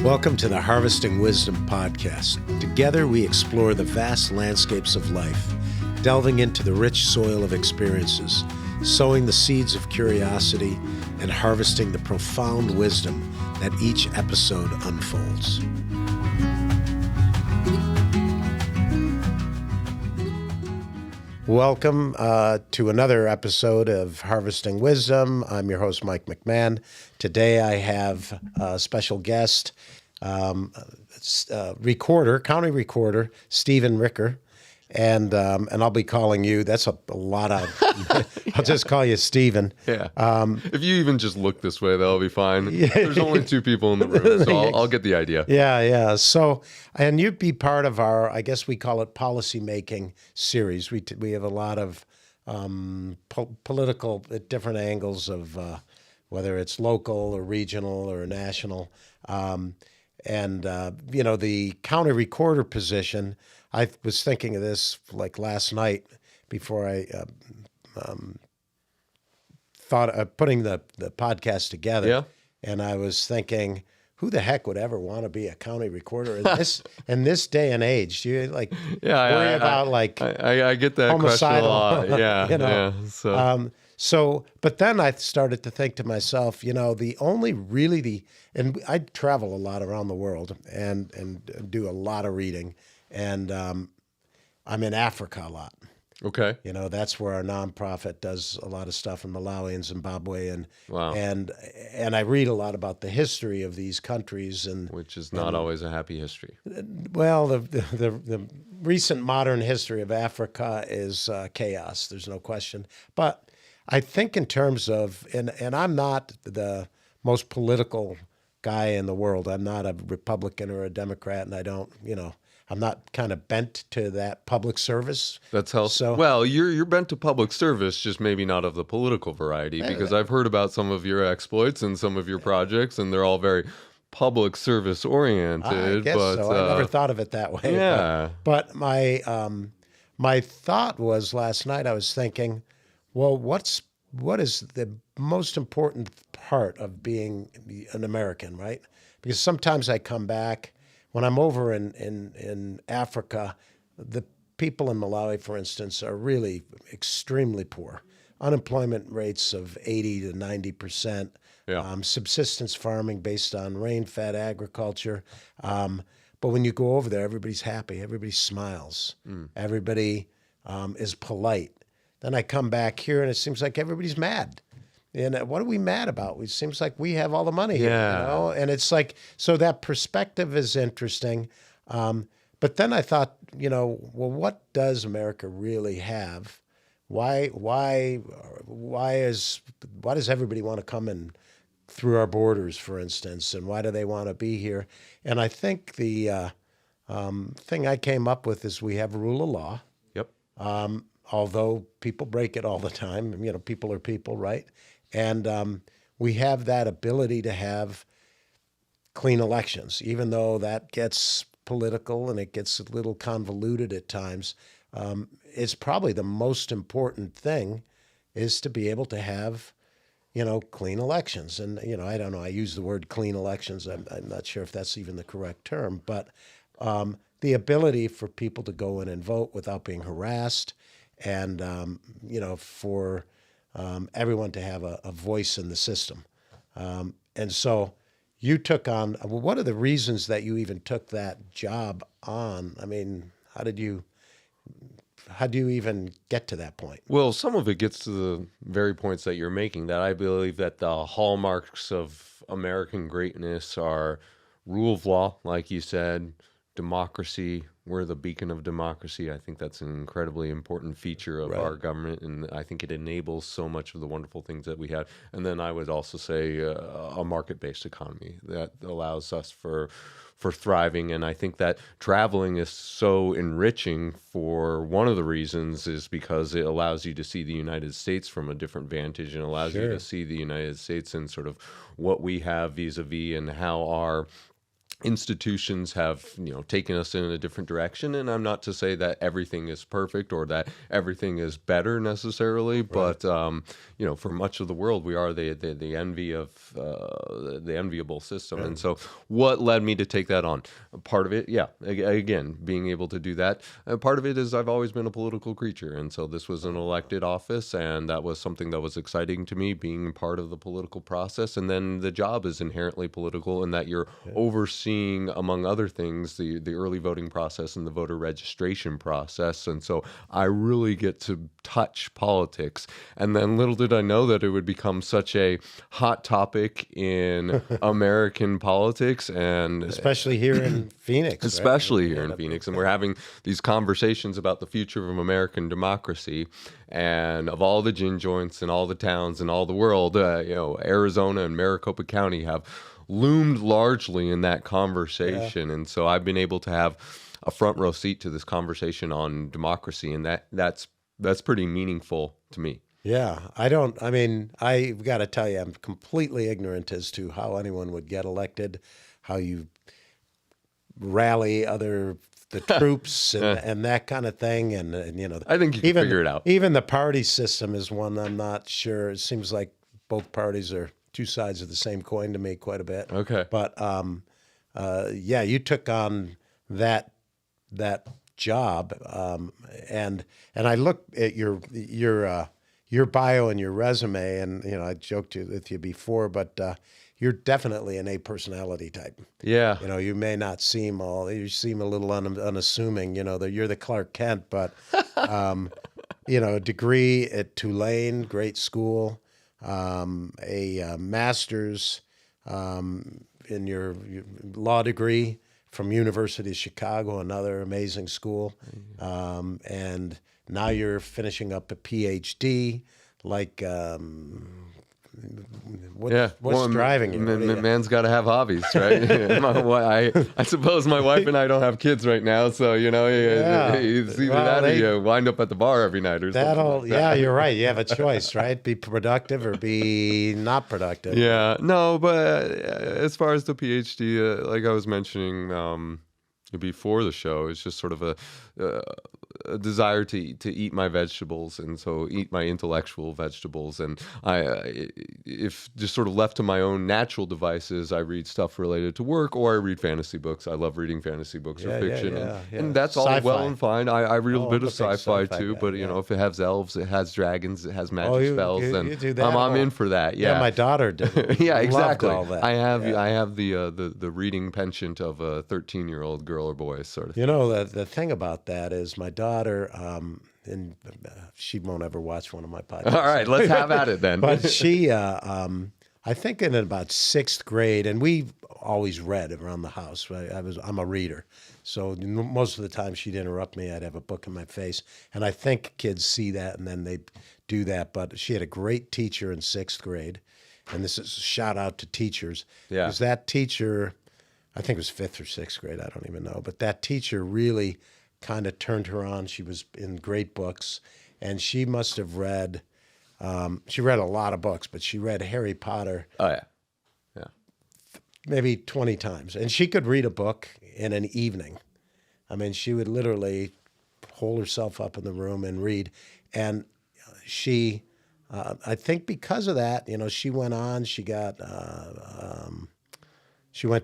Welcome to the Harvesting Wisdom podcast. Together we explore the vast landscapes of life, delving into the rich soil of experiences, sowing the seeds of curiosity, and harvesting the profound wisdom that each episode unfolds. Welcome to another episode of Harvesting Wisdom. I'm your host, Mike McMahon. Today I have a special guest, county recorder, Stephen Ricker. And I'll be calling you. That's a lot of. I'll just call you Stephen. Yeah. If you even just look this way, that'll be fine. Yeah. There's only two people in the room, so I'll get the idea. Yeah. So, and you'd be part of our, I guess we call it policy making series. We have a lot of political at different angles of whether it's local or regional or national, the county recorder position. I was thinking of this like last night before I thought of putting the podcast together. Yeah. And I was thinking, who the heck would ever want to be a county recorder in this day and age? Do you worry about I get that question a lot. Yeah. But then I started to think to myself, and I travel a lot around the world and do a lot of reading. And I'm in Africa a lot. Okay. That's where our nonprofit does a lot of stuff in Malawi and Zimbabwe, and wow. and I read a lot about the history of these countries, which is not always a happy history. Well, the recent modern history of Africa is chaos. There's no question. But I think in terms of and I'm not the most political guy in the world. I'm not a Republican or a Democrat, and I don't I'm not kind of bent to that public service. That's how. So, well, you're bent to public service, just maybe not of the political variety, because I've heard about some of your exploits and some of your projects, and they're all very public service oriented. I guess so. I never thought of it that way. Yeah. But my thought was last night. I was thinking, well, what is the most important part of being an American, right? Because sometimes I come back. When I'm over in Africa, the people in Malawi, for instance, are really extremely poor. Unemployment rates of 80 to 90%. Yeah. Subsistence farming based on rain-fed agriculture. But when you go over there, everybody's happy. Everybody smiles. Everybody is polite. Then I come back here, and it seems like everybody's mad. And what are we mad about? It seems like we have all the money here, And it's like, so that perspective is interesting. But then I thought, well, what does America really have? Why does everybody want to come in through our borders, for instance? And why do they want to be here? And I think the thing I came up with is we have rule of law. Yep. Although people break it all the time, people are people, right? And we have that ability to have clean elections, even though that gets political and it gets a little convoluted at times. It's probably the most important thing is to be able to have, clean elections. And, I don't know, I use the word clean elections. I'm not sure if that's even the correct term, but the ability for people to go in and vote without being harassed and, for everyone to have a voice in the system. And so you took on, what are the reasons that you even took that job on? I mean, how do you even get to that point? Well, some of it gets to the very points that you're making, that I believe that the hallmarks of American greatness are rule of law, like you said, democracy. We're the beacon of democracy. I think that's an incredibly important feature of our government, and I think it enables so much of the wonderful things that we have. And then I would also say a market-based economy that allows us for thriving. And I think that traveling is so enriching for one of the reasons is because it allows you to see the United States from a different vantage and allows you to see the United States and sort of what we have vis-a-vis and how our institutions have, taken us in a different direction. And I'm not to say that everything is perfect or that everything is better necessarily, but for much of the world, we are the envy of the enviable system. And so what led me to take that on? Part of it, again, being able to do that. Part of it is I've always been a political creature. And so this was an elected office, and that was something that was exciting to me, being part of the political process. And then the job is inherently political in that you're overseeing, among other things, the early voting process and the voter registration process. And so I really get to touch politics. And then little did I know that it would become such a hot topic in American politics, and especially here in Phoenix. Especially here in Phoenix. And we're having these conversations about the future of American democracy. And of all the gin joints and all the towns and all the world, Arizona and Maricopa County have loomed largely in that conversation. And so I've been able to have a front row seat to this conversation on democracy, and that's pretty meaningful to me. Yeah, I've got to tell you, I'm completely ignorant as to how anyone would get elected, how you rally the troops and that kind of thing. And I think you can figure it out. Even the party system is one I'm not sure. It seems like both parties are two sides of the same coin to me quite a bit. Okay. But you took on that job, and I looked at your bio and your resume, and I joked with you before, but you're definitely an A personality type. Yeah. You may not seem you seem a little unassuming. You're the Clark Kent, but a degree at Tulane, great school. A master's in your law degree from University of Chicago, another amazing school, and now you're finishing up a PhD. What's driving you? Man's got to have hobbies, right? I suppose my wife and I don't have kids right now, so it's either that or you wind up at the bar every night or something. Like that. Yeah, you're right. You have a choice, right? Be productive or be not productive. Yeah, no, but as far as the PhD, like I was mentioning before the show, it's just sort of a desire to eat my vegetables, and so eat my intellectual vegetables. And if just sort of left to my own natural devices, I read stuff related to work, or I read fantasy books. I love reading fantasy books or fiction, and that's all sci-fi. Well and fine. I read a bit of sci-fi too, guy, but if it has elves, it has dragons, it has magic spells, then you do that I'm in for that. Yeah, my daughter did. Yeah, exactly. Loved all that. I have the reading penchant of a 13-year-old girl or boy sort of. The thing about that is my daughter, and she won't ever watch one of my podcasts. All right, let's have at it then. But she, I think in about sixth grade, and we always read around the house. Right? I'm a reader, so most of the time she'd interrupt me. I'd have a book in my face, and I think kids see that and then they do that. But she had a great teacher in sixth grade, and this is a shout out to teachers. Yeah, because that teacher, I think it was fifth or sixth grade, I don't even know, but that teacher really kind of turned her on. She was in great books, and she must have read, she read a lot of books, but she read Harry Potter. Oh, yeah. Maybe 20 times. And she could read a book in an evening. She would literally hold herself up in the room and read. And she, I think because of that, she went on, she went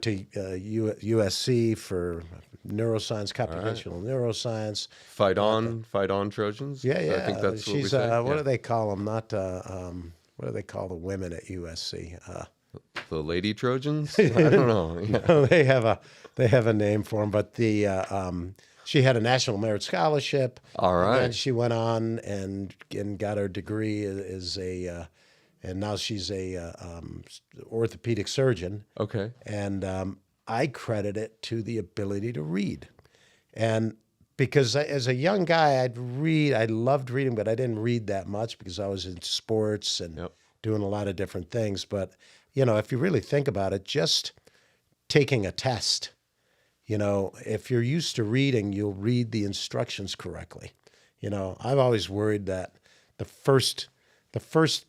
to USC for neuroscience, computational neuroscience. Fight on, Trojans. Yeah. I think that's She's, what we say. what do they call them? Not, what do they call the women at USC? The Lady Trojans? I don't know. Yeah. They have a name for them, but she had a National Merit Scholarship. All right. And she went on and got her degree and now she's a orthopedic surgeon. Okay. And I credit it to the ability to read. And because as a young guy, I loved reading, but I didn't read that much because I was in sports and doing a lot of different things. But, if you really think about it, just taking a test, if you're used to reading, you'll read the instructions correctly. I've always worried that the first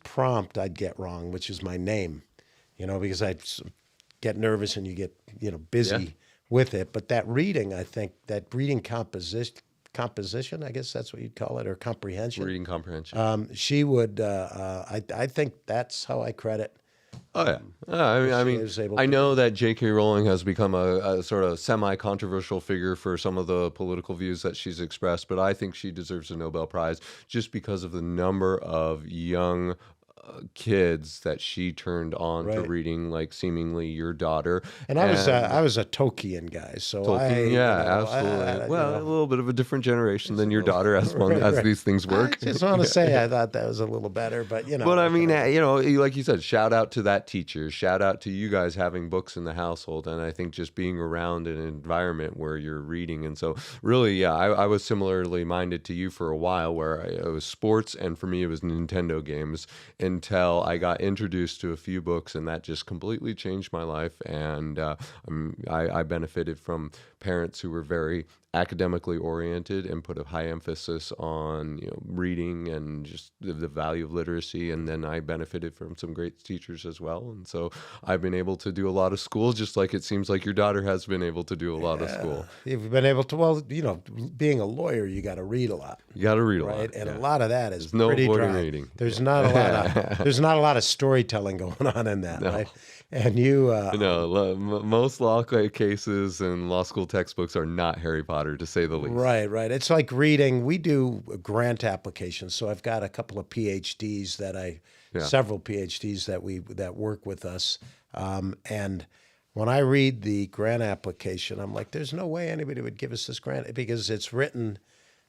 prompt I'd get wrong, which is my name, because I'd get nervous and you get, busy. with it. But that reading, I think, that reading composition, I guess that's what you'd call it, or comprehension. Reading comprehension. She would. I think that's how I credit. Oh yeah, I she mean, was able I to know that J.K. Rowling has become a sort of semi-controversial figure for some of the political views that she's expressed, but I think she deserves a Nobel Prize just because of the number of young kids that she turned on to Right. reading, like seemingly your daughter. And I was a Tolkien guy, so Tolkien, yeah, absolutely. Well, a you little bit of a different generation than your little- daughter, as right, as right. these things I work. just want to say I thought that was a little better, but But I what mean, can I do? like you said, shout out to that teacher. Shout out to you guys having books in the household. And I think just being around an environment where you're reading. And so, really, yeah, I was similarly minded to you for a while where it was sports. And for me, it was Nintendo games until I got introduced to a few books. And that just completely changed my life. And I benefited from parents who were very academically oriented and put a high emphasis on reading and just the value of literacy. And then I benefited from some great teachers as well. And so I've been able to do a lot of school, just like it seems like your daughter has been able to do a lot of school. You've been able to, well, being a lawyer, you got to read a lot, You got to read a right? lot. And yeah. a lot of that is There's no pretty avoiding dry. reading. There's not a lot of storytelling going on in that, right? And you, Most law cases and law school textbooks are not Harry Potter, to say the least. right. It's like reading. We do grant applications, so I've got a couple of PhDs several PhDs that work with us, and when I read the grant application, I'm like, there's no way anybody would give us this grant because it's written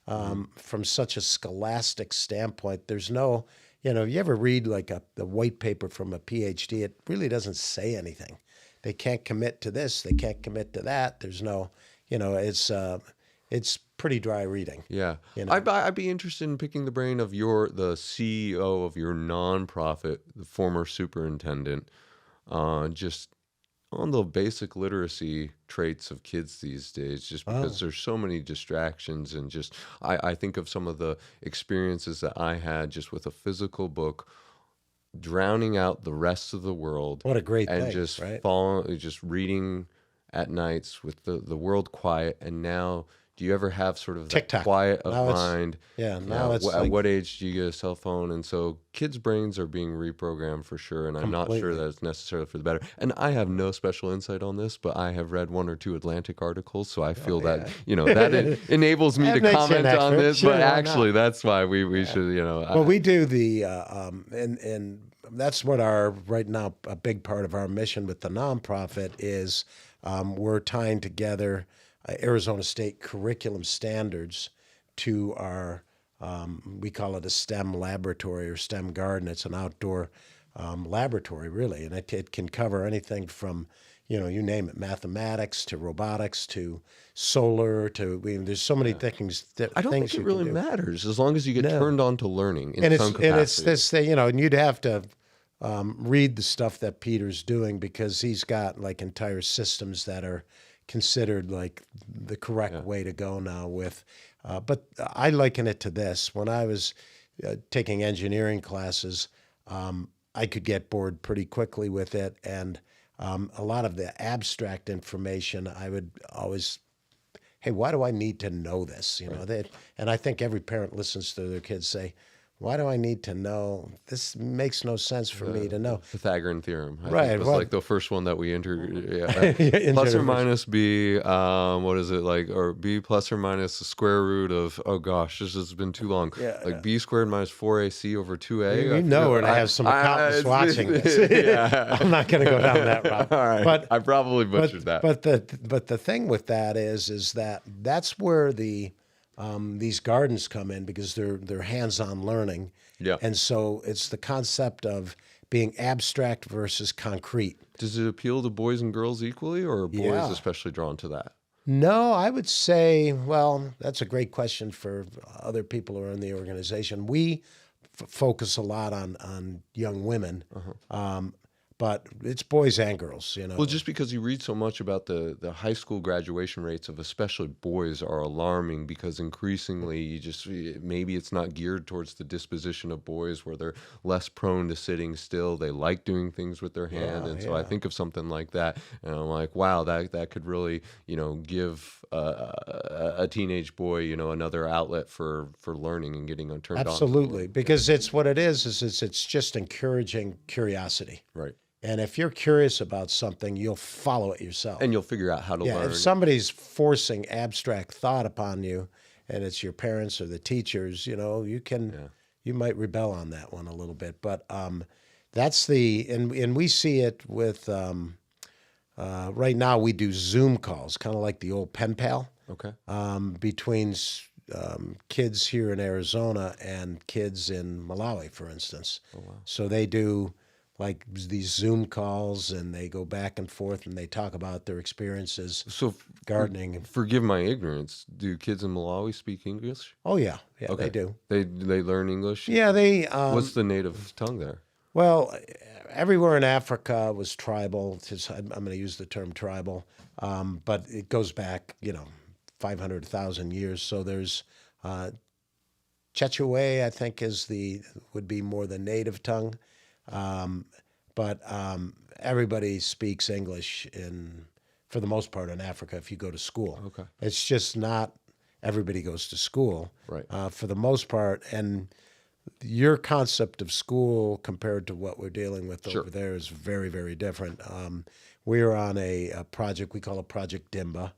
from such a scholastic standpoint. There's no, you ever read like the white paper from a PhD, it really doesn't say anything. They can't commit to this. They can't commit to that. There's no, it's pretty dry reading. Yeah. You know? I'd be interested in picking the brain of the CEO of your nonprofit, the former superintendent, just on the basic literacy traits of kids these days, just because there's so many distractions. And just I think of some of the experiences that I had just with a physical book drowning out the rest of the world. What a great and thing, just right? just reading at nights with the world quiet. And now, do you ever have sort of that TikTok. quiet of Now it's- mind? now it's at like- what age do you get a cell phone? And so kids' brains are being reprogrammed for sure. And I'm not sure Completely. that it's necessarily for the better. And I have no special insight on this, but I have read one or two Atlantic articles, so I feel that that enables me to That makes you comment an on expert. this. Sure, But why not? actually, that's why we should Well, we do the, and that's what right now, a big part of our mission with the nonprofit is we're tying together Arizona State curriculum standards to our, we call it a STEM laboratory or STEM garden. It's an outdoor laboratory, really, and it can cover anything from, you name it, mathematics to robotics to solar to, there's so many things. I don't things think it you really can do. matters as long as you get No. turned on to learning in And some it's capacity. this thing, and you'd have to read the stuff that Peter's doing because he's got like entire systems that are considered like the correct way to go now with. But I liken it to this. When I was taking engineering classes, I could get bored pretty quickly with it. And a lot of the abstract information, I would always, hey, why do I need to know this? And I think every parent listens to their kids say, why do I need to know? This makes no sense for me to know. Pythagorean theorem. I Right, think was well- like the first one that we entered. Yeah, Plus or entered minus b, what is it like? Or b plus or minus the square root of, oh gosh, this has been too long. Yeah. Like b squared minus 4ac over 2a. You know we're going to have some accountants watching this. Yeah. I'm not going to go down that route. All right. But I probably butchered that. But the thing with that is that that's where these gardens come in because they're hands-on learning. Yeah. And so it's the concept of being abstract versus concrete. Does it appeal to boys and girls equally, or are boys Yeah. especially drawn to that? No, I would say, well, that's a great question for other people who are in the organization. We focus a lot on young women, but it's boys and girls, Well, just because you read so much about the high school graduation rates of especially boys are alarming because increasingly you just maybe it's not geared towards the disposition of boys where they're less prone to sitting still. They like doing things with their hand, Yeah, and so I yeah. think of something like that, and I'm like, wow, that could really give a teenage boy another outlet for learning and getting turned on to Absolutely, learning. Yeah, because it's what it is it's just encouraging curiosity. right. And if you're curious about something, you'll follow it yourself. And you'll figure out how to Yeah, if learn. somebody's forcing abstract thought upon you, and it's your parents or the teachers, Yeah. you might rebel on that one a little bit. But that's and we see it with right now we do Zoom calls, kind of like the old pen pal, Okay. between kids here in Arizona and kids in Malawi, for instance. Oh wow. So they do like these Zoom calls, and they go back and forth, and they talk about their experiences So, gardening. forgive my ignorance. Do kids in Malawi speak English? Oh yeah, yeah, Okay. they do. They learn English. Yeah, they What's the native tongue there? well, everywhere in Africa was tribal. I'm going to use the term tribal, but it goes back, 500,000 years. So there's Quechua, I think, would be more the native tongue, but everybody speaks English for the most part in Africa if you go to school. Okay. It's just not everybody goes to school, Right. for the most part, and your concept of school compared to what we're dealing with Sure. over there is very, very different. We're on a project we call a Project Dimba,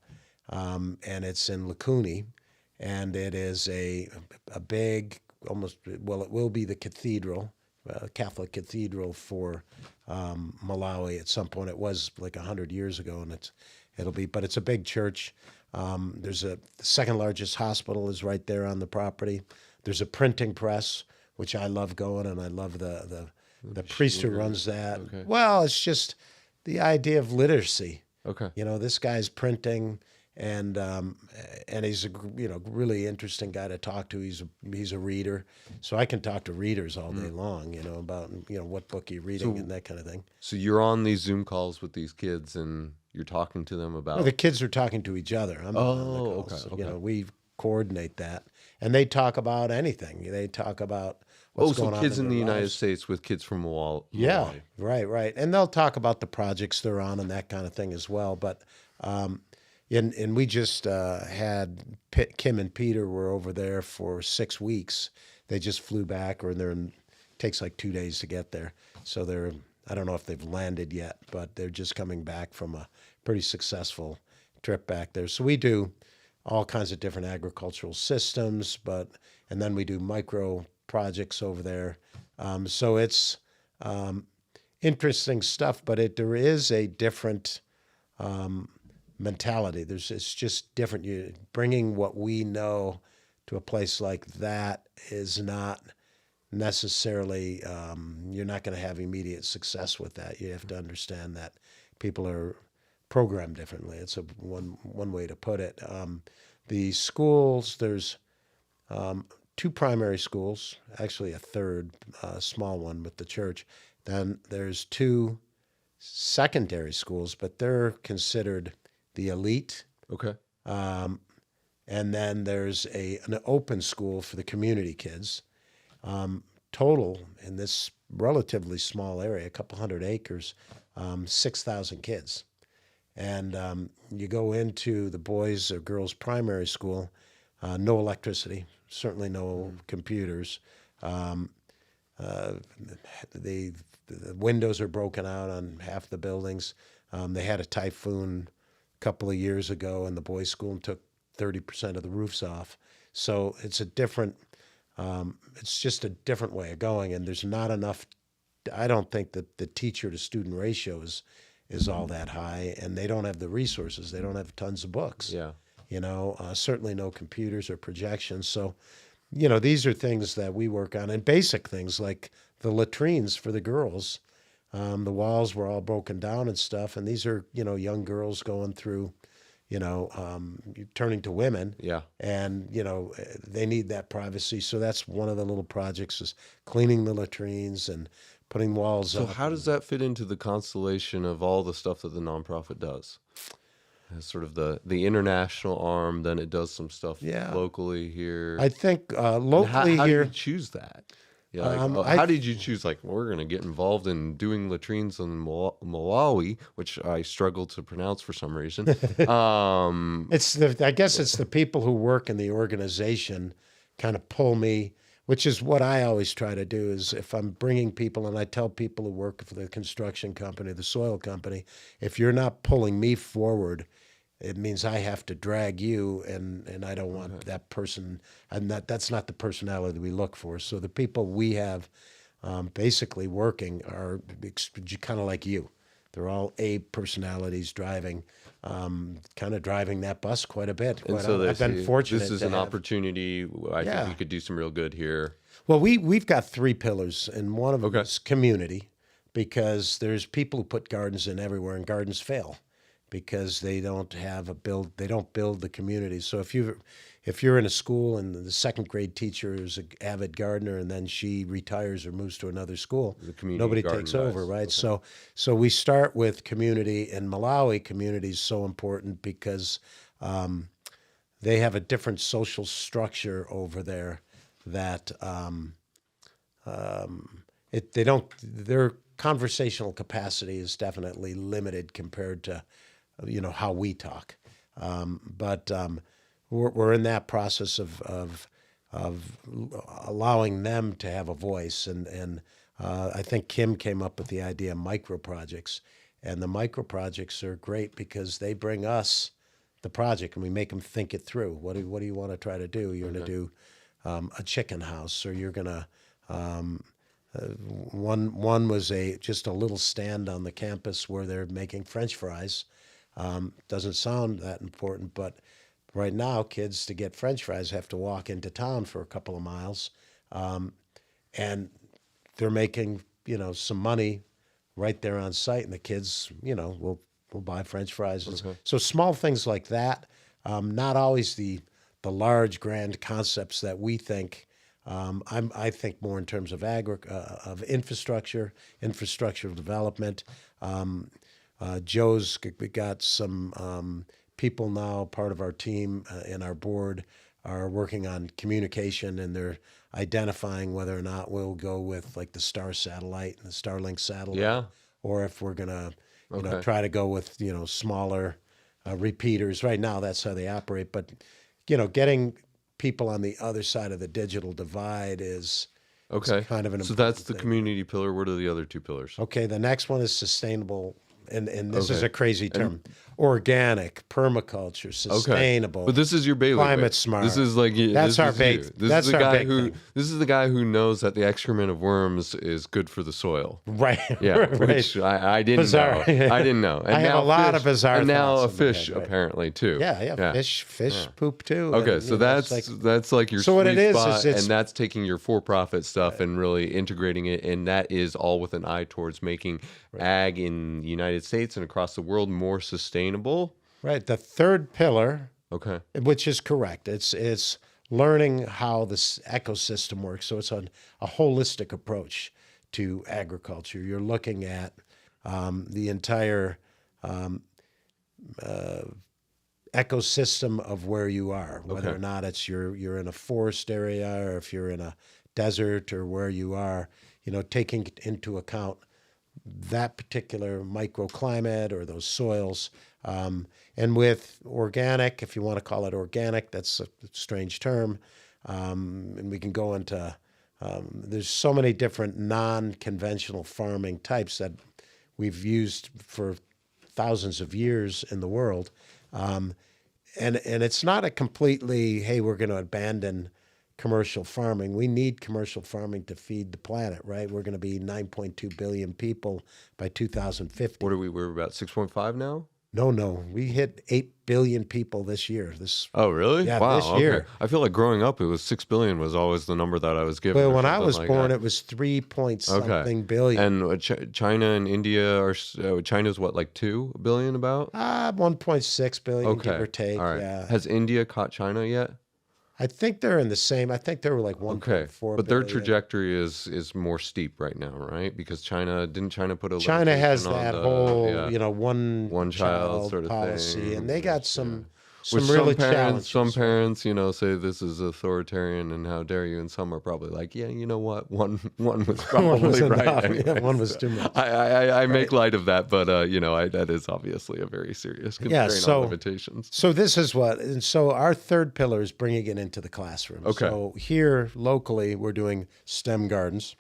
and it's in Lukuni, and it is a big, almost, well, it will be the cathedral, Catholic cathedral for Malawi at some point. It was like 100 years ago, and but it's a big church. The second largest hospital is right there on the property. There's a printing press, which I love going, and I love the priest who runs that. Okay. Well, it's just the idea of literacy. Okay. This guy's printing, and he's a really interesting guy to talk to. He's a reader, so I can talk to readers all day long. About what book you're reading and that kind of thing. So you're on these Zoom calls with these kids, and you're talking to them about. Well, the kids are talking to each other. I'm not on the Oh, calls. okay. We coordinate that, and they talk about anything. They talk about what's so going on kids in in the their United lives. States with kids from Malawi. Yeah, right. And they'll talk about the projects they're on and that kind of thing as well. But and we just had Kim and Peter were over there for 6 weeks. They just flew back, or takes like 2 days to get there. So I don't know if they've landed yet, but they're just coming back from a pretty successful trip back there. So we do all kinds of different agricultural systems, and then we do micro projects over there. So it's interesting stuff, but there is a different mentality. It's just different. You bringing what we know to a place like that is not necessarily. You're not going to have immediate success with that. You have to understand that people are programmed differently. It's one way to put it. The schools, there's 2 primary schools, actually a third small one with the church. Then there's 2 secondary schools, but they're considered the elite. Okay. And then there's an open school for the community kids. Total in this relatively small area, a couple hundred acres, 6,000 kids. And you go into the boys or girls primary school, no electricity, certainly no computers. The windows are broken out on half the buildings. They had a typhoon a couple of years ago, and the boys' school took 30% of the roofs off. So it's just a different way of going, and there's not enough. I don't think that the teacher to student ratio is all that high, and they don't have the resources. They don't have tons of books. Yeah. Certainly no computers or projections. So, these are things that we work on, and basic things like the latrines for the girls. The walls were all broken down and stuff, and these are, young girls going through, turning to women. Yeah. And, they need that privacy. So that's one of the little projects is cleaning the latrines and putting walls So up. how does that fit into the constellation of all the stuff that the nonprofit does? As sort of the international arm, then it does some stuff Yeah. locally here. I think And locally how here, do you choose that? Yeah, like, I how did you choose, like, we're going to get involved in doing latrines in Malawi, which I struggle to pronounce for some reason. I guess it's the people who work in the organization kind of pull me, which is what I always try to do is if I'm bringing people and I tell people who work for the construction company, the soil company, if you're not pulling me forward, it means I have to drag you, and I don't want that person, and that's not the personality we look for. So the people we have basically working are kind of like you. They're all A personalities driving, kind of driving that bus quite a bit. And so I've been fortunate. this is to an have- opportunity. I think Yeah. we could do some real good here. Well, we've got three pillars, and one of them Okay. is community, because there's people who put gardens in everywhere, and gardens fail because they don't build the community. So if you're in a school and the second grade teacher is an avid gardener and then she retires or moves to another school, community nobody garden takes over, dies. right? So we start with community. In Malawi, community is so important because they have a different social structure over there that their conversational capacity is definitely limited compared to how we talk. But we're in that process of allowing them to have a voice, and I think Kim came up with the idea of micro projects, and the micro projects are great because they bring us the project and we make them think it through. What do you want to try to do? You're going to do a chicken house, or you're going to one was just a little stand on the campus where they're making French fries. Doesn't sound that important, but right now kids to get French fries have to walk into town for a couple of miles, and they're making some money right there on site, and the kids will buy French fries. So small things like that, not always the large grand concepts that we think. I think more in terms of infrastructure development. Joe's got some people now, part of our team and our board are working on communication, and they're identifying whether or not we'll go with like the Star satellite and the Starlink satellite, Yeah. or if we're gonna Okay. try to go with smaller repeaters. Right now, that's how they operate, but getting people on the other side of the digital divide is Okay. kind of an So important that's the thing. community pillar. What are the other two pillars? Okay, the next one is sustainable, and this is Okay. a crazy term: organic, permaculture, sustainable. But this is your bailiwick. Climate smart. This is like That's this our is big- you. This that's is the our guy big who thing. this is the guy who knows that the excrement of worms is good for the soil. Right. Yeah, right. which I didn't Bizarre. know. I didn't know. And I have now a lot fish- of bizarre And now a thoughts in my fish head, right. apparently too. Yeah. Fish poop too. Okay, and, so it's that's like your So what sweet it is spot, it's- and that's taking your for-profit stuff and really integrating it, and that is all with an eye towards making ag in the United States and across the world more sustainable. right. The third pillar, Okay. which is correct. It's learning how this ecosystem works. So it's a holistic approach to agriculture. You're looking at the entire ecosystem of where you are, whether Okay. or not it's you're in a forest area or if you're in a desert or where you are. Taking into account that particular microclimate or those soils. And with organic, if you want to call it organic, that's a strange term. And we can go into, there's so many different non-conventional farming types that we've used for thousands of years in the world. And it's not a completely, hey, we're going to abandon commercial farming. We need commercial farming to feed the planet, right? We're going to be 9.2 billion people by 2050. What are we? We're about 6.5 now. No, we hit 8 billion people this year. Oh, really? Yeah, wow. this okay. year. I feel like growing up, it was 6 billion was always the number that I was given. Well, or when I something was like born, that. it was 3 point Okay. something billion. And China and India are China's what, like 2 billion about? 1.6 billion, Okay. give or take. All right. Yeah. Has India caught China yet? I think they're in the same. I think they were like Okay, 1.4 but their billion. trajectory is more steep right now, right? Because China put a China has limitation on that the whole, one one child child sort of policy, and thing. they got Yeah. Which some really some challenges, right? parents, say this is authoritarian and how dare you, and some are probably like, yeah, you know what, one was One was probably right enough. Yeah, anyway. one was So too much. I make Right. light of that, but that is obviously a very serious Yeah. constraint on limitations. So this is and so our third pillar is bringing it into the classroom. Okay. So here locally, we're doing STEM gardens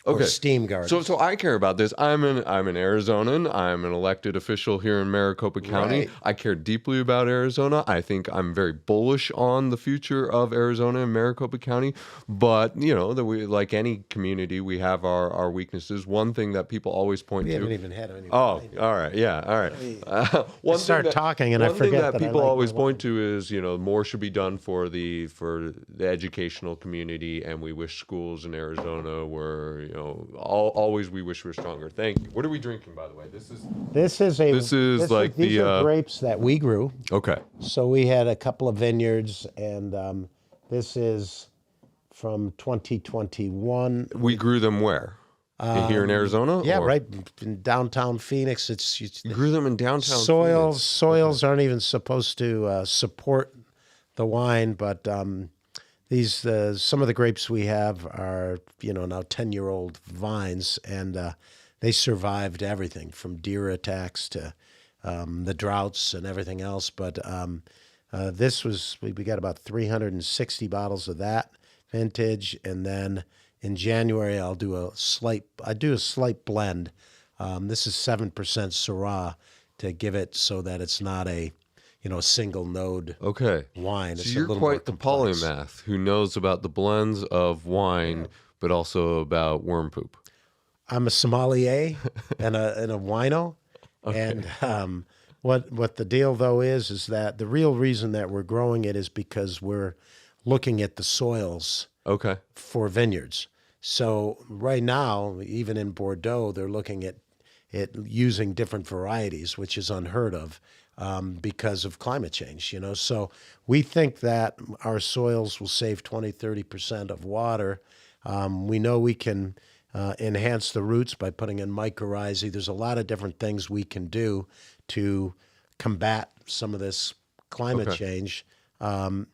or Okay. STEAM gardens. So I care about this. I'm an Arizonan. I'm an elected official here in Maricopa County. Right. I care deeply about Arizona. I think I'm very bullish on the future of Arizona and Maricopa County. But that we, like any community, we have our weaknesses. One thing that people always point We to. haven't even had any. Oh, all right. Yeah, all right. Start talking and I one thing forget that that I people like my always wine. point to is more should be done for the educational community, and we wish schools in Arizona were always we wish we were stronger. Thank you. What are we drinking, by the way? This is These are grapes that we grew. okay. So we had a couple of vineyards, and this is from 2021. We grew them where? Here in Arizona? Yeah, or- right in downtown Phoenix. It's You grew them in downtown Phoenix. soils aren't even supposed to support the wine, but these some of the grapes we have are now 10-year-old vines, and they survived everything from deer attacks to the droughts and everything else. But this was we got about 360 bottles of that vintage, and then in January I do a slight blend. This is 7% Syrah to give it so that it's not a single node Okay. wine. So It's a you're little more quite the complex. polymath who knows about the blends of wine, but also about worm poop. I'm a sommelier and a wino, and what the deal though is that the real reason that we're growing it is because we're looking at the soils Okay. for vineyards. So right now, even in Bordeaux, they're looking at using different varieties, which is unheard of because of climate change. So we think that our soils will save 20-30% of water. We know we can enhance the roots by putting in mycorrhizae. There's a lot of different things we can do to combat some of this climate change and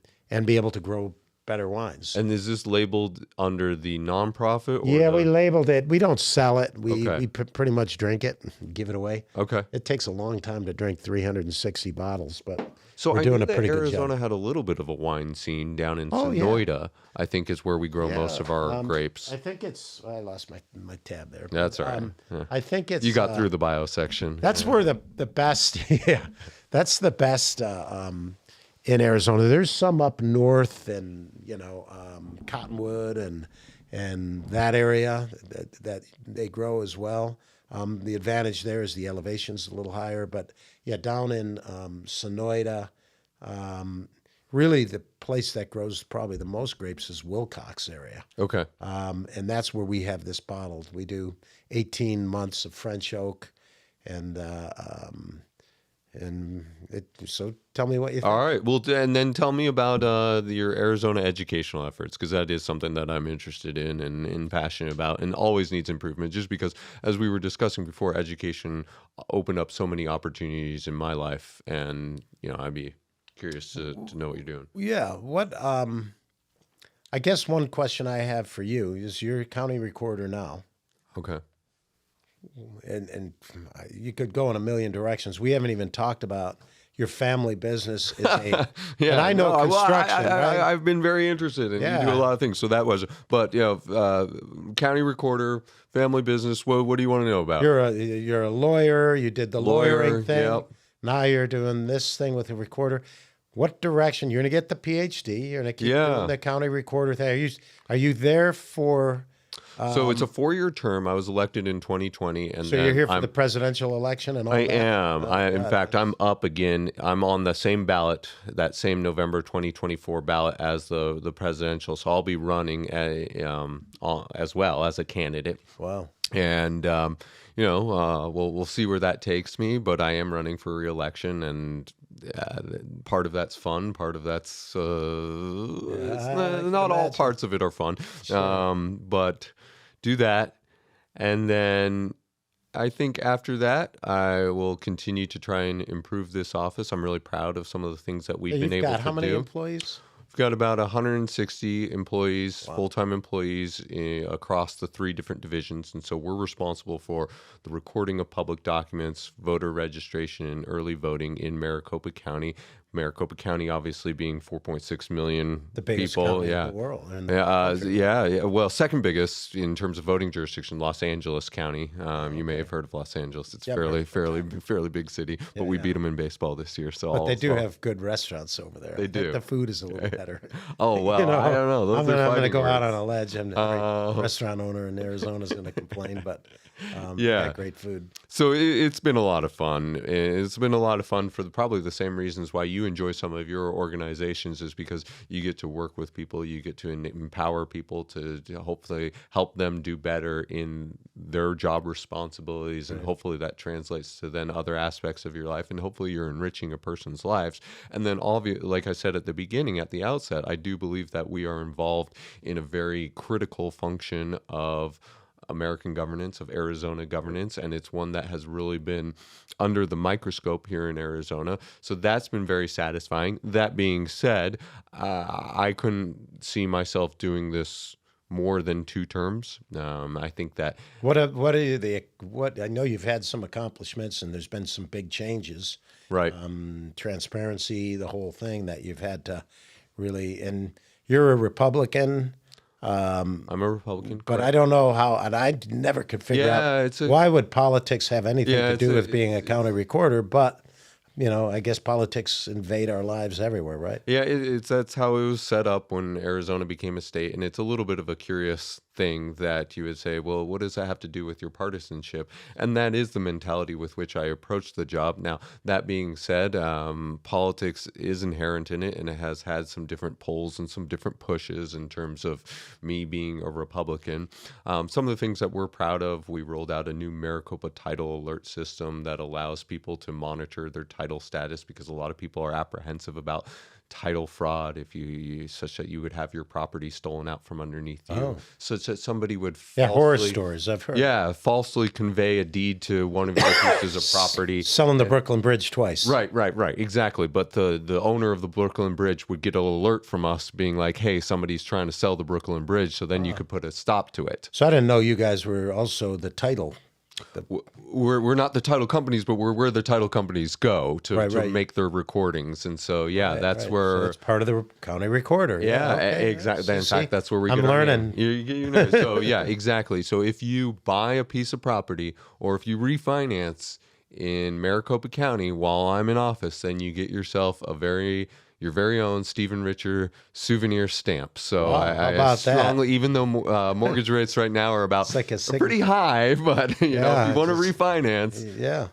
be able to grow better wines. And is this labeled under the nonprofit? Or Yeah, the... we labeled it. We don't sell it. We Okay. pretty much drink it, give it away. Okay. It takes a long time to drink 360 bottles, but So we're I doing knew a that pretty good Arizona job. had a little bit of a wine scene down in Oh, yeah. Sonoyta. I think is where we grow most of our grapes. I think it's. I lost my tab there. That's all right. Yeah. I think it's. You got through the bio section. That's where the best. Yeah, that's the best in Arizona. There's some up north, and Cottonwood and that area that they grow as well. The advantage there is the elevation's a little higher, but yeah, down in Sonoyta, really the place that grows probably the most grapes is Wilcox area. Okay. And that's where we have this bottled. We do 18 months of French oak, and so tell me what you think. All right. Well, and then tell me about your Arizona educational efforts, because that is something that I'm interested in and passionate about, and always needs improvement. Just because, as we were discussing before, education opened up so many opportunities in my life, and I'd be curious to know what you're doing. Yeah. What? I guess one question I have for you is you're a county recorder now, Okay. and you could go in a million directions. We haven't even talked about your family business is a. And I know construction. Right? I've been very interested, and you do a lot of things. So that was, but county recorder, family business. What do you want to know about? You're a lawyer. You did the lawyering thing. Yep. Now you're doing this thing with a recorder. What direction? You're going to get the PhD. You're going to keep doing the county recorder thing. Are you there for? So it's a 4-year term. I was elected in 2020, and So then you're here for the presidential election and all I that? am. In fact, I'm up again. I'm on the same ballot, that same November 2024 ballot as the presidential. So I'll be running as well as a candidate. Wow. And we'll see where that takes me. But I am running for re-election, and part of that's fun, part of that's I can not all imagine. parts of it are fun. Sure. But do that, and then I think after that, I will continue to try and improve this office. I'm really proud of some of the things that we've been You've able got to how many do. employees? We've got about 160 employees, Wow. full-time employees across the 3 different divisions. And so we're responsible for the recording of public documents, voter registration, and early voting in Maricopa County. Maricopa County obviously being 4.6 million The biggest people. county in Yeah. the world. In the Yeah, country. yeah. Well, second biggest in terms of voting jurisdiction, Los Angeles County. You may have heard of Los Angeles. It's Yep, heard fairly big city, but we yeah. beat them in baseball this year. So But they do so- have good restaurants over there. They do. The food is a little better. Oh well, I don't know. Those I'm are gonna fighting go out on words. a ledge. I'm the restaurant owner in Arizona is gonna complain, but Yeah. great food. So it's been a lot of fun. It's been a lot of fun for probably the same reasons why you enjoy some of your organizations, is because you get to work with people, you get to empower people to hopefully help them do better in their job responsibilities, and hopefully that translates to then other aspects of your life, and hopefully you're enriching a person's lives. And then like I said at the beginning, at the outset, I do believe that we are involved in a very critical function of American governance, of Arizona governance, and it's one that has really been under the microscope here in Arizona. So that's been very satisfying. That being said, I couldn't see myself doing this more than 2 terms. I think that What I know you've had some accomplishments and there's been some big changes. right. Transparency, the whole thing that you've had to really, and you're a Republican. I'm a Republican, But correct. I don't know how, and I never could figure Yeah, out it's a- why would politics have anything Yeah, to it's do a- with being a county recorder. But I guess politics invade our lives everywhere, right? Yeah, that's how it was set up when Arizona became a state, and it's a little bit of a curious thing that you would say, well, what does that have to do with your partisanship? And that is the mentality with which I approached the job. Now, that being said, politics is inherent in it, and it has had some different pulls and some different pushes in terms of me being a Republican. Some of the things that we're proud of, we rolled out a new Maricopa title alert system that allows people to monitor their title status, because a lot of people are apprehensive about title fraud, if you such that you would have your property stolen out from underneath you, such that somebody would Yeah, horror falsely, stories I've heard. falsely convey a deed to one of your pieces of property. Selling the Brooklyn Bridge twice. Right, exactly. But the owner of the Brooklyn Bridge would get an alert from us being like, hey, somebody's trying to sell the Brooklyn Bridge, so then you could put a stop to it. So I didn't know you guys were also the title. We're not the title companies, but we're where the title companies go to Right. make their recordings. And so, that's Right. where... So it's part of the county recorder. Yeah, okay. exactly. So In see, fact, that's where we I'm get our learning. name. You know. So yeah, exactly. So if you buy a piece of property, or if you refinance in Maricopa County while I'm in office, then you get yourself your very own Stephen Richer souvenir stamp. So Wow, how about that? strongly, even though mortgage rates right now are about like a are pretty high, but if you want to just- refinance, Yeah.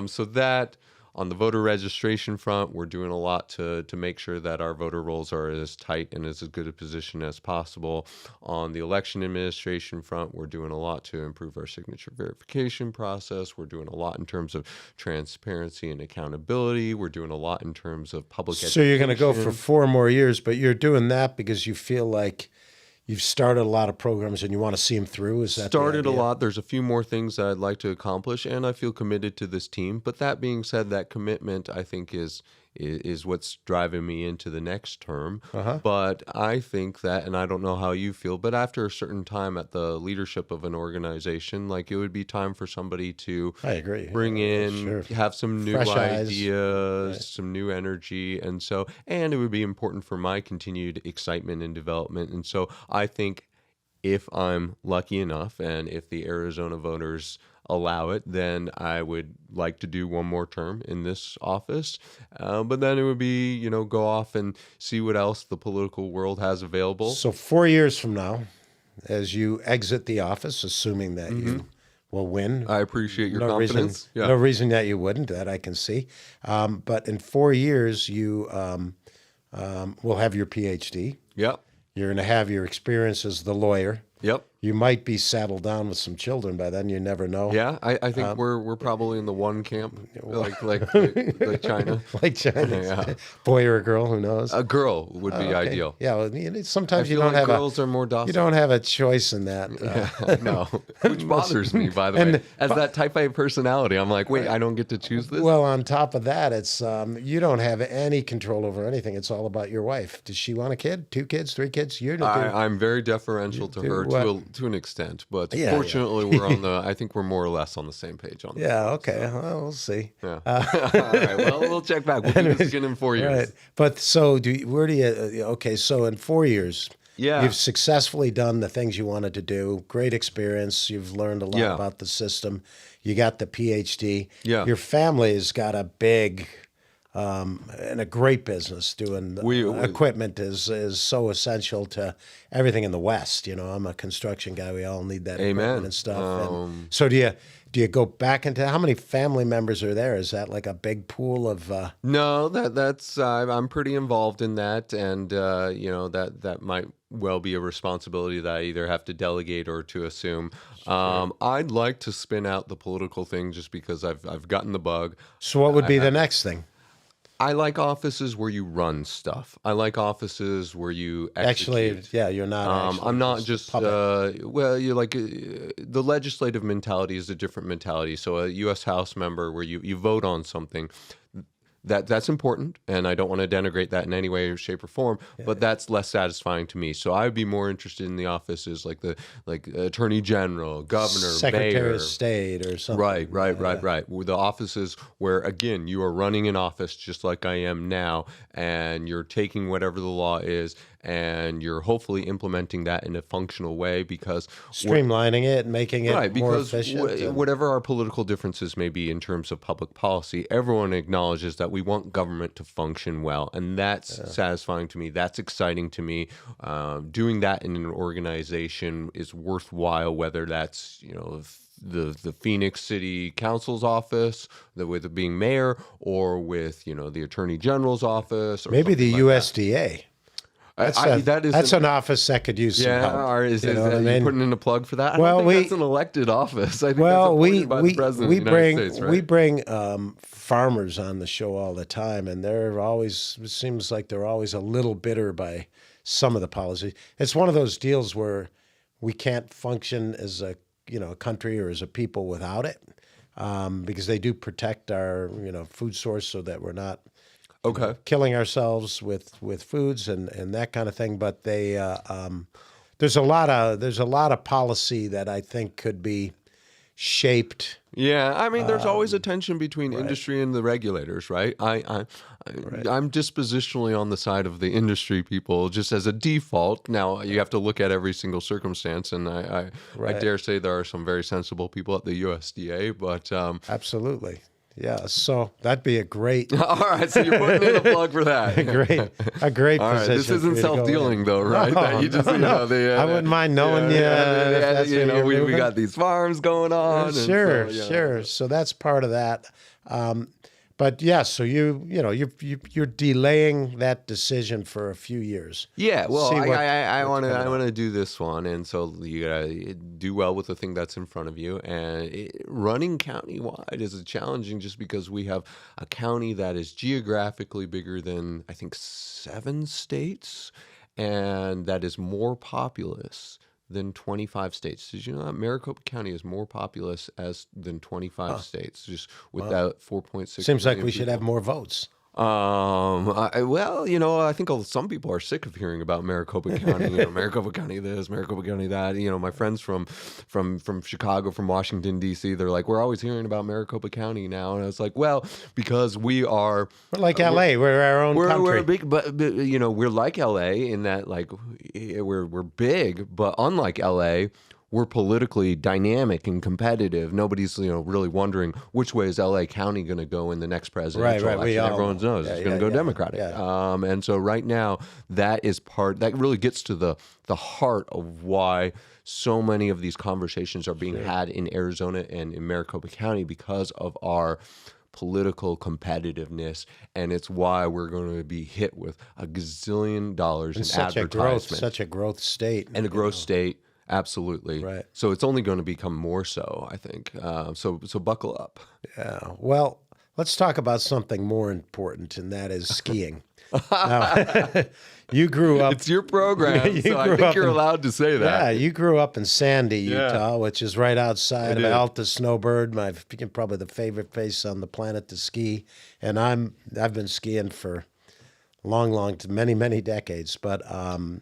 so that on the voter registration front, we're doing a lot to make sure that our voter rolls are as tight and as good a position as possible. On the election administration front, we're doing a lot to improve our signature verification process. We're doing a lot in terms of transparency and accountability. We're doing a lot in terms of public education. So you're going to go for 4 more years, but you're doing that because you feel like you've started a lot of programs and you want to see them through. Is that the Started a idea? lot. There's a few more things that I'd like to accomplish, and I feel committed to this team. But that being said, that commitment, I think, is what's driving me into the next term. But I think that, and I don't know how you feel, but after a certain time at the leadership of an organization, like, it would be time for somebody to I agree. bring in, Sure. have some new Fresh eyes. ideas, some new energy. And it would be important for my continued excitement and development. And so I think if I'm lucky enough, and if the Arizona voters allow it, then I would like to do 1 more term in this office. But then it would be, go off and see what else the political world has available. So 4 years from now, as you exit the office, assuming that you will win. I appreciate your no confidence. Reason, No reason that you wouldn't, that I can see. But in 4 years, you will have your PhD. Yep. You're going to have your experience as the lawyer. Yep. You might be saddled down with some children by then. You never know. Yeah, I think we're probably in the one camp, like China. Like China, Yeah. boy or a girl, who knows? A girl would be Okay. ideal. Yeah, well, I sometimes you feel don't like have girls are more you docile. don't have a choice in that. No, which bothers me, by the way. As that type A personality, I'm like, wait, I don't get to choose this? Well, on top of that, it's you don't have any control over anything. It's all about your wife. Does she want a kid? 2 kids? 3 kids? I'm very deferential to her to an extent, but fortunately, we're on I think we're more or less on the same page on that. Yeah. Okay. Well, we'll see. Yeah. All right. Well, we'll check back. We'll do this again in 4 years. Right. But so where do you? Okay. So in 4 years, Yeah. you've successfully done the things you wanted to do. Great experience. You've learned a lot Yeah. about the system. You got the PhD. Yeah. Your family's got a big and a great business doing equipment is so essential to everything in the West. You know, I'm a construction guy. We all need that equipment and stuff. And so do you go back into how many family members are there? Is that like a big pool of? No, that's I'm pretty involved in that, and that might well be a responsibility that I either have to delegate or to assume. I'd like to spin out the political thing just because I've gotten the bug. So what would be the next thing? I like offices where you run stuff. I like offices where you execute. Actually, yeah, you're not. I'm not just you like the legislative mentality is a different mentality. So a U.S. House member where you vote on something. That's important, and I don't want to denigrate that in any way, shape, or form. But that's less satisfying to me. So I'd be more interested in the offices like the Attorney General, Governor, Secretary Mayor. of State or something. Right. The offices where, again, you are running an office just like I am now, and you're taking whatever the law is, and you're hopefully implementing that in a functional way because Streamlining it, making it more efficient. Whatever our political differences may be in terms of public policy, everyone acknowledges that we want government to function well, and that's satisfying to me. That's exciting to me. Doing that in an organization is worthwhile, whether that's the Phoenix City Council's office, with it being mayor, or with the Attorney General's office, or maybe the like USDA. That's an office that could use some help. Or is you know what I you mean? putting in a plug for that? I Well, don't think that's an elected office. I think Well, that's appointed by the President of the United States, right? we bring farmers on the show all the time, and it seems like they're always a little bitter by some of the policies. It's one of those deals where we can't function as a country or as a people without it, because they do protect our food source so that we're not killing ourselves with foods and that kind of thing. But there's a lot of policy that I think could be shaped. Yeah, I mean, there's always a tension between industry and the regulators, right? I'm dispositionally on the side of the industry people, just as a default. Now, you have to look at every single circumstance, and I dare say there are some very sensible people at the USDA, but Absolutely. Yeah, so that'd be a great, all right. So you're putting in a plug for that. a great All right, position. this for isn't you to go self-dealing in. though, right? That you just, I wouldn't mind knowing if that's where you're we moving. got these farms going on. and Sure, so, sure. So that's part of that. But yeah, so you're delaying that decision for a few years. Yeah, well, See I what's want coming to do this one, and so you gotta do well with the thing that's in front of you. And running county-wide is challenging, just because we have a county that is geographically bigger than I think 7 states, and that is more populous than 25 states. Did you know that Maricopa County is more populous than 25 states, just with that 4.6 Seems like million we should people? have more votes. I think some people are sick of hearing about Maricopa County. Maricopa County this, Maricopa County that. My friends from Chicago, from Washington D.C., they're like, we're always hearing about Maricopa County now, and I was like, well, because we're like L.A., we're our own country. We're big, but we're like L.A. in that we're big, but unlike L.A., we're politically dynamic and competitive. Nobody's really wondering which way is LA County going to go in the next presidential election. Everyone knows it's going to go Democratic. Yeah. And so right now, that really gets to the heart of why so many of these conversations are being had in Arizona and in Maricopa County, because of our political competitiveness, and it's why we're going to be hit with $1 gazillion in advertisements. Such a growth state. And a growth state. Absolutely. Right. So it's only going to become more so, I think. So buckle up. Yeah. Well, let's talk about something more important, and that is skiing. Now, you grew up. It's your program, You so I grew think up you're in- allowed to say that. Yeah, you grew up in Sandy, Yeah. Utah, which is right outside of did. Alta Snowbird, probably the favorite place on the planet to ski. And I've been skiing for many, many decades. But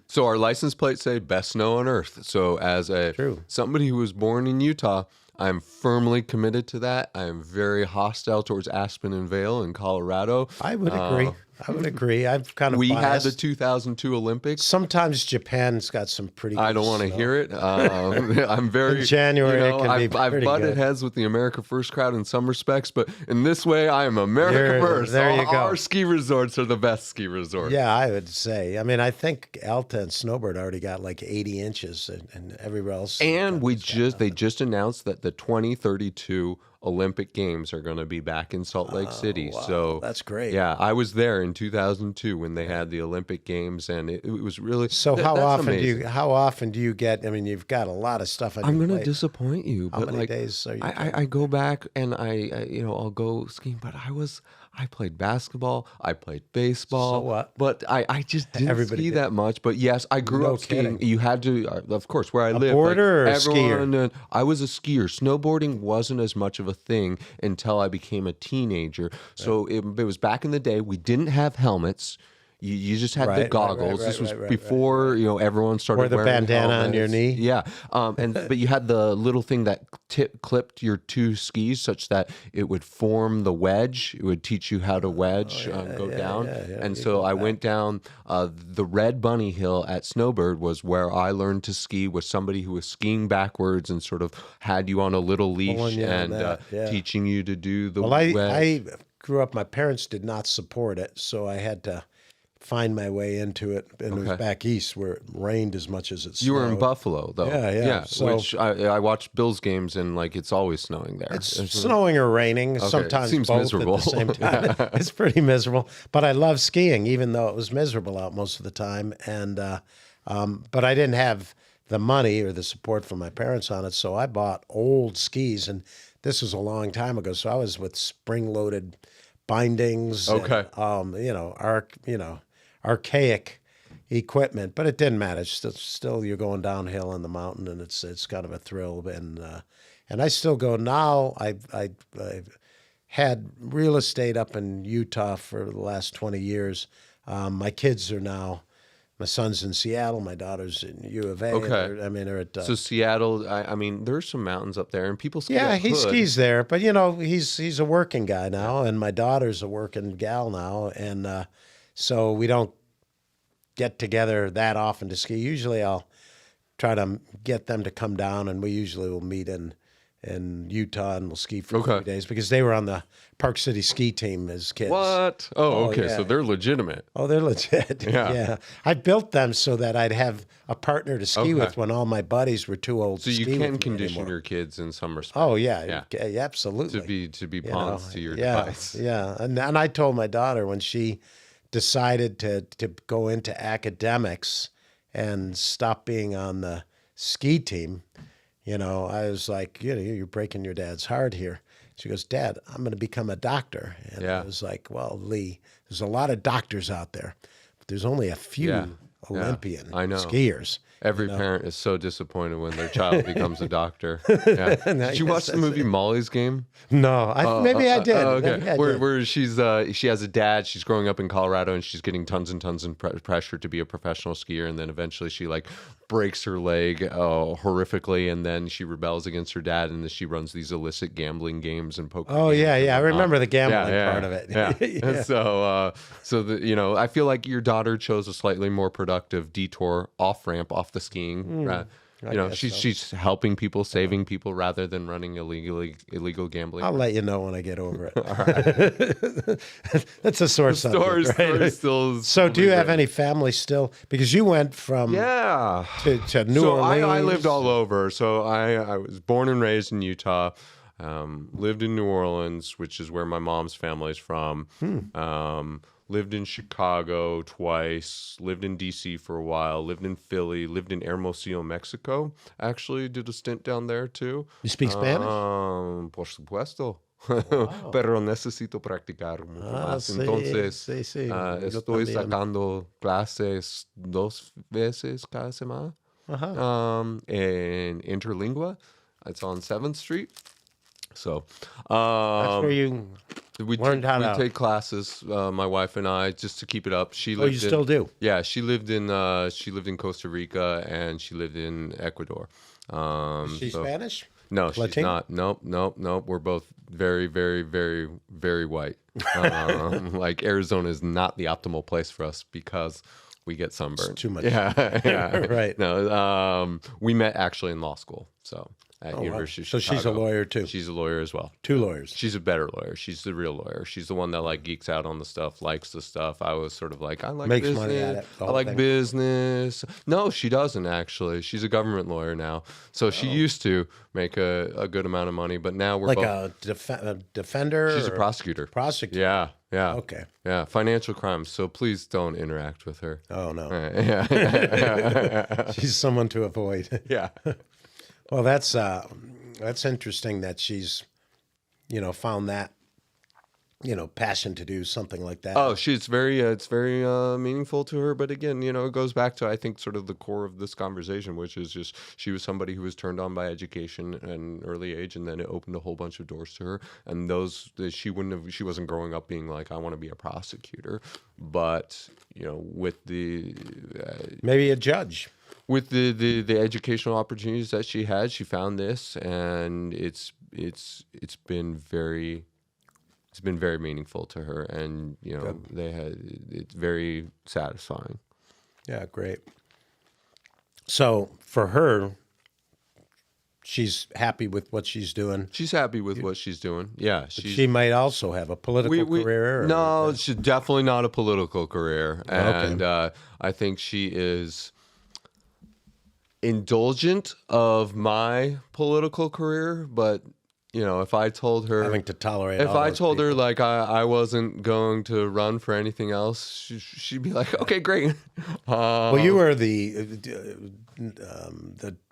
So our license plates say best snow on earth. So as True. somebody who was born in Utah, I'm firmly committed to that. I am very hostile towards Aspen and Vail in Colorado. I would agree. I would agree. I've kind of We had biased. the 2002 Olympics. Sometimes Japan's got some pretty good I don't want to snow. hear it. I'm very In January, it can be I've pretty butted good. heads with the America First crowd in some respects, but in this way, I am America First. There you go. Our ski resorts are the best ski resorts. Yeah, I would say. I mean, I think Alta and Snowbird already got like 80 inches, and everywhere else. And they just announced that the 2032 Olympic Games are going to be back in Salt Lake City. wow, So that's great. Yeah, I was there in 2002 when they had the Olympic Games, and it was really So that's amazing. how often do you get? I mean, you've got a lot of stuff on I'm your going to plate. disappoint you, How but many like days are you? I go back and I'll go skiing, but I played basketball, I played baseball. So what? But I just didn't Everybody ski did. that much. But yes, I grew No up skiing. kidding. You had to, of course, where I live. boarder or a everyone, skier? I was a skier. Snowboarding wasn't as much of a thing until I became a teenager. So it was back in the day. We didn't have helmets. You just had the Right, goggles. right, This was right, before everyone started Or the wearing bandana on your helmets. knee. Yeah, but you had the little thing that clipped your two skis such that it would form the wedge. It would teach you how to wedge, go down. yeah, And you so go I back. went down the Red Bunny Hill at Snowbird was where I learned to ski with somebody who was skiing backwards and sort of had you on a little leash Pulling you on and that, yeah. teaching you to do the Well, wedge. I grew up. My parents did not support it, so I had to find my way into it. And it was Okay. back east where it rained as much as it snowed. You were in Buffalo, though. Yeah. So- which I watched Bills games, and like it's always snowing there. It's snowing or raining, sometimes seems both miserable. at the same time. It's pretty miserable, but I love skiing, even though it was miserable out most of the time. And but I didn't have the money or the support from my parents on it, so I bought old skis, and this was a long time ago. So I was with spring-loaded bindings, Okay. and, archaic equipment, but it didn't matter. Still, you're going downhill on the mountain, and it's kind of a thrill. And I still go now. I've had real estate up in Utah for the last 20 years. My kids are now. My son's in Seattle. My daughter's in U of A. Okay. They're at. So Seattle, I mean, there's some mountains up there, and people ski. Yeah, up he Hood. skis there, but he's a working guy now, and my daughter's a working gal now, and so we don't get together that often to ski. Usually, I'll try to get them to come down, and we usually will meet in Utah and we'll ski for a few Okay. days because they were on the Park City ski team as kids. What? Oh, okay. yeah. So they're legitimate. Oh, they're legit. Yeah. I built them so that I'd have a partner to ski Okay. with when all my buddies were too old So to you ski with can me condition anymore. your kids in some respects. Oh yeah, Yeah. yeah, absolutely. To be You pawns know, to your yeah, device. Yeah, and I told my daughter when she decided to go into academics and stop being on the ski team, I was like, you're breaking your dad's heart here. She goes, Dad, I'm going to become a doctor. And Yeah. I was like, well, Lee, there's a lot of doctors out there, but there's only a few Yeah. Olympian I know. skiers. Every parent is so disappointed when their child becomes a doctor. Yeah. Did you watch the movie Molly's Game? No, maybe I did. Okay. Maybe I Where, did. where she has a dad, she's growing up in Colorado, and she's getting tons and tons of pressure to be a professional skier, and then eventually she breaks her leg horrifically, and then she rebels against her dad, and then she runs these illicit gambling games and poker. Oh games yeah, and yeah. I whatnot. remember the gambling part of it. Yeah. Yeah. And so I feel like your daughter chose a slightly more productive detour off ramp, off the skiing. guess She's helping people, saving people, rather than running illegal gambling. I'll let you know when I get over it. That's a sore subject, right? Story still. So, do you have any family still? Because you went from Yeah. to New So Orleans. I lived all over. So I was born and raised in Utah. Lived in New Orleans, which is where my mom's family's from. lived in Chicago twice, lived in DC for a while, lived in Philly, lived in Hermosillo, Mexico. Actually, did a stint down there too. You speak Spanish? Por supuesto. Wow. Pero necesito practicar mucho más. Sí, Entonces, sí, sí. Yo estoy también. sacando clases 2 veces cada semana Ajá. in Interlingua. It's on 7th Street. So, That's where you we learned how we to. take classes, my wife and I, just to keep it up. She Oh, you lived still do? yeah, she lived in Costa Rica and she lived in Ecuador. Is she So Spanish? no, she's Latino? not. Nope, nope, nope. We're both very, very, very, very white. Like Arizona is not the optimal place for us because we get sunburned. too much. Yeah, yeah. Right. No, we met actually in law school. So at Oh, wow. University of So she's a Chicago. lawyer too. She's a lawyer as well. 2 lawyers. She's a better lawyer. She's the real lawyer. She's the one that like geeks out on the stuff, likes the stuff. I was sort of like, I like Makes business. money at it, the I whole like thing. business. No, she doesn't actually. She's a government lawyer now. So she used to make a good amount of money, but now we're Like both. a defender? She's a or prosecutor. prosecutor. Yeah, yeah. Okay. Yeah, financial crimes. So please don't interact with her. Oh, no. Yeah. She's someone to avoid. Yeah. Well, that's interesting that she's, found that, passion to do something like that. Oh, it's very meaningful to her. But again, it goes back to I think sort of the core of this conversation, which is just she was somebody who was turned on by education at an early age, and then it opened a whole bunch of doors to her. And she wasn't growing up being like I want to be a prosecutor, but with the Maybe a judge. with the educational opportunities that she had, she found this, and it's been very meaningful to her, and it's very satisfying. Yeah, great. So for her, she's happy with what she's doing. She's happy with what she's doing. Yeah, She might also have a political career. No, she's definitely not a political career, and Okay. I think she is indulgent of my political career, but if I told her Having to tolerate. if all I those told her people. like I wasn't going to run for anything else, she'd be like, okay, great. Well, you were the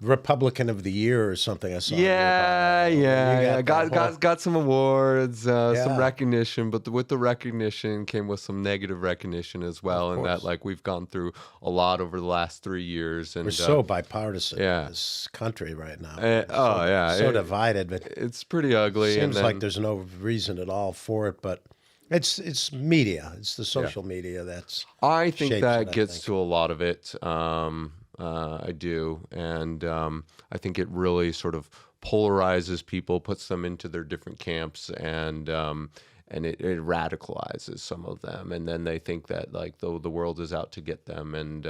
Republican of the Year or something. I saw. in your bio. You Yeah. got that whole- Got some awards, some Yeah. recognition, but with the recognition came with some negative recognition as well, and that course. like we've gone through a lot over the last 3 years, and We're so bipartisan yeah. in this country right now. yeah, So divided, but it's pretty ugly. seems and then, like there's no reason at all for it. But it's media. It's the social media that's. I think shapes that it, I gets think. to a lot of it. I do, and I think it really sort of polarizes people, puts them into their different camps, and it radicalizes some of them, and then they think that like the world is out to get them, and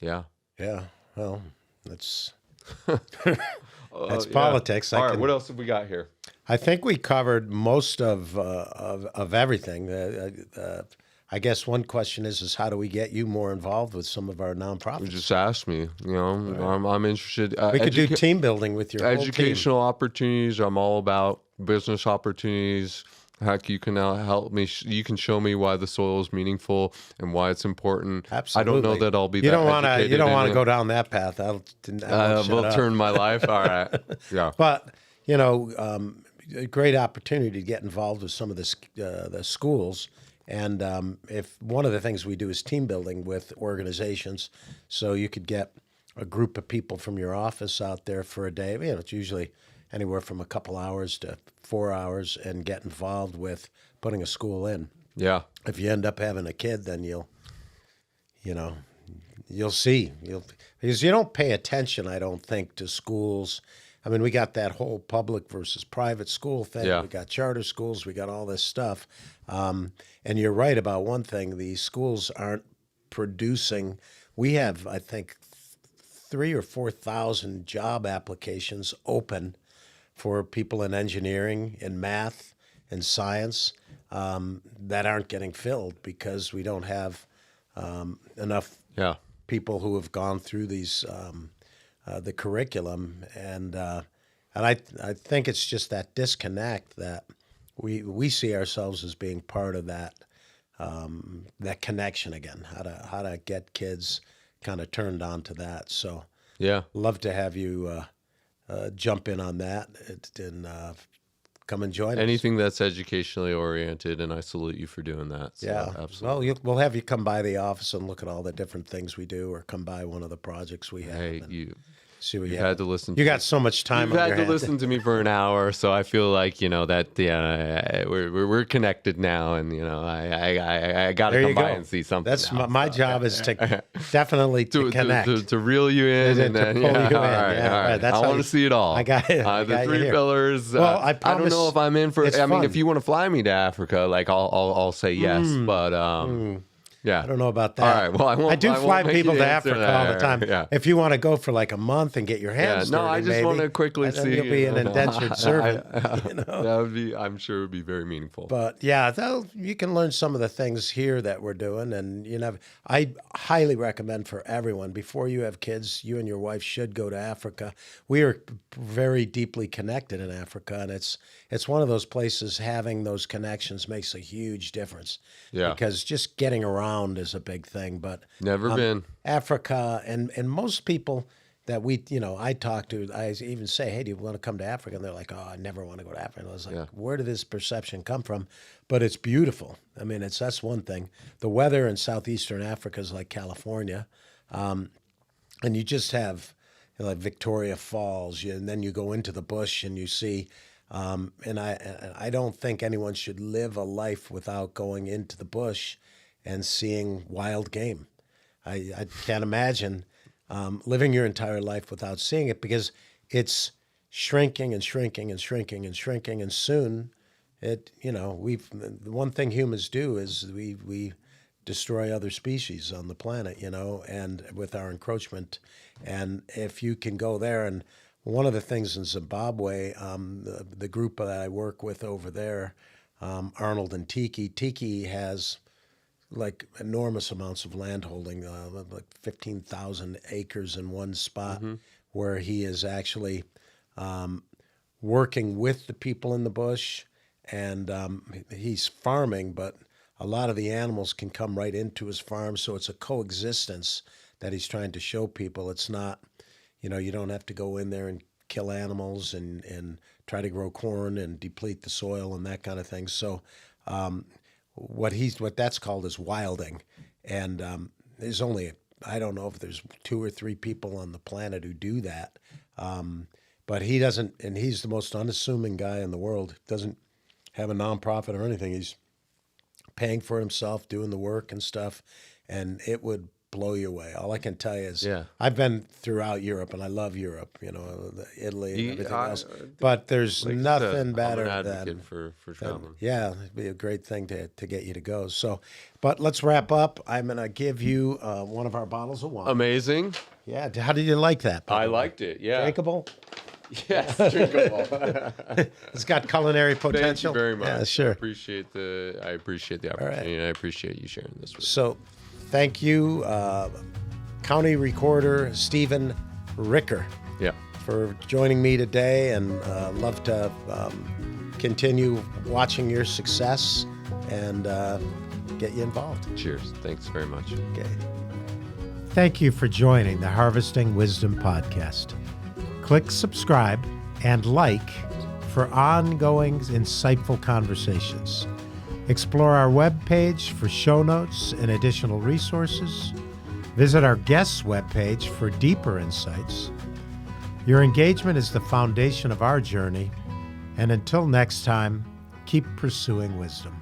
yeah. Yeah. Well, that's Yeah. politics. All right, what else have we got here? I think we covered most of everything. I guess one question is how do we get you more involved with some of our You nonprofits? just asked me. I'm interested. We could do team building with your whole team. Educational opportunities. I'm all about business opportunities. Heck, you can now help me. You can show me why the soil is meaningful and why it's important. Absolutely. I don't know that I'll be. You that don't want to. educated You don't in want to it. go down that path. I won't shut Will up. turn my life. All right. Yeah. But a great opportunity to get involved with some of the schools. And if one of the things we do is team building with organizations, so you could get a group of people from your office out there for a day. It's usually anywhere from a couple hours to 4 hours, and get involved with putting a school in. Yeah. If you end up having a kid, then you'll see. Because you don't pay attention, I don't think, to schools. I mean, we got that whole public versus private school thing. Yeah. We got charter schools. We got all this stuff. And you're right about one thing. The schools aren't producing. We have, I think, 3,000 or 4,000 job applications open for people in engineering, in math, and science that aren't getting filled because we don't have enough Yeah. people who have gone through these the curriculum, and I think it's just that disconnect that we see ourselves as being part of that that connection again, how to get kids kind of turned on to that. So Yeah. love to have you jump in on that and come and join us. Anything that's educationally oriented, and I salute you for doing that. So, Yeah, absolutely. well, we'll have you come by the office and look at all the different things we do, or come by one of the projects we have. Hey, and you see what you you had have. to listen. You got so much time. You've on had your to hands. listen to me for an hour, so I feel like we're connected now, and I got to There come you by go. and see something. That's now, my so. job is to definitely to connect. To reel you in, To and then pull you in. all right, Yeah, all right. right. That's I how want you- to see it all. I got it. I The got you three here. pillars. Well, I I don't promise know if I'm in for. it's I mean, fun. if you want to fly me to Africa, like I'll say yes, but yeah. I don't know about that. All right. Well, I won't. I do won't fly make people you to answer Africa all the that. time. Yeah. If you want to go for like a month and get your hands No, dirty, I just maybe, want to quickly and then see. you'll be an indentured servant. That would be. I'm sure it would be very meaningful. But yeah, you can learn some of the things here that we're doing, and I highly recommend for everyone before you have kids, you and your wife should go to Africa. We are very deeply connected in Africa, and it's one of those places. Having those connections makes a huge difference. Yeah. Because just getting around is a big thing. But Never been. Africa and most people that I talk to, I even say, hey, do you want to come to Africa? And they're like, oh, I never want to go to Africa. And I was like, where did this perception come from? But it's beautiful. I mean, that's one thing. The weather in southeastern Africa is like California. And you just have like Victoria Falls, and then you go into the bush and you see, and I don't think anyone should live a life without going into the bush and seeing wild game. I can't imagine living your entire life without seeing it, because it's shrinking and shrinking and shrinking and shrinking, and soon the one thing humans do is we destroy other species on the planet, and with our encroachment. And if you can go there, and one of the things in Zimbabwe, the group that I work with over there, Arnold and Tiki has like enormous amounts of land holding, like 15,000 acres in one spot, where he is actually working with the people in the bush, and he's farming, but a lot of the animals can come right into his farm, so it's a coexistence that he's trying to show people. It's not, you don't have to go in there and kill animals and try to grow corn and deplete the soil and that kind of thing. So what that's called is wilding, and there's only, I don't know if there's 2 or 3 people on the planet who do that, but he doesn't, and he's the most unassuming guy in the world. Doesn't have a nonprofit or anything. He's paying for himself, doing the work and stuff, and it would blow you away. All I can tell you is I've been throughout Europe, and I love Europe, Italy and everything else. But there's nothing better I'm an advocate than for traveling. yeah, it'd be a great thing to get you to go. So, but let's wrap up. I'm going to give you one of our bottles of wine. Amazing. Yeah. How did you like that? I liked it. Yeah. Drinkable? Yes, drinkable. It's got culinary Thank potential. you very much. Yeah, sure. I appreciate the opportunity, and I appreciate you sharing this with me. So, thank you, County Recorder Stephen Ricker, Yeah. for joining me today, and love to continue watching your success and get you involved. Cheers. Thanks very much. Okay. Thank you for joining the Harvesting Wisdom podcast. Click subscribe and like for ongoing insightful conversations. Explore our webpage for show notes and additional resources. Visit our guests' webpage for deeper insights. Your engagement is the foundation of our journey, and until next time, keep pursuing wisdom.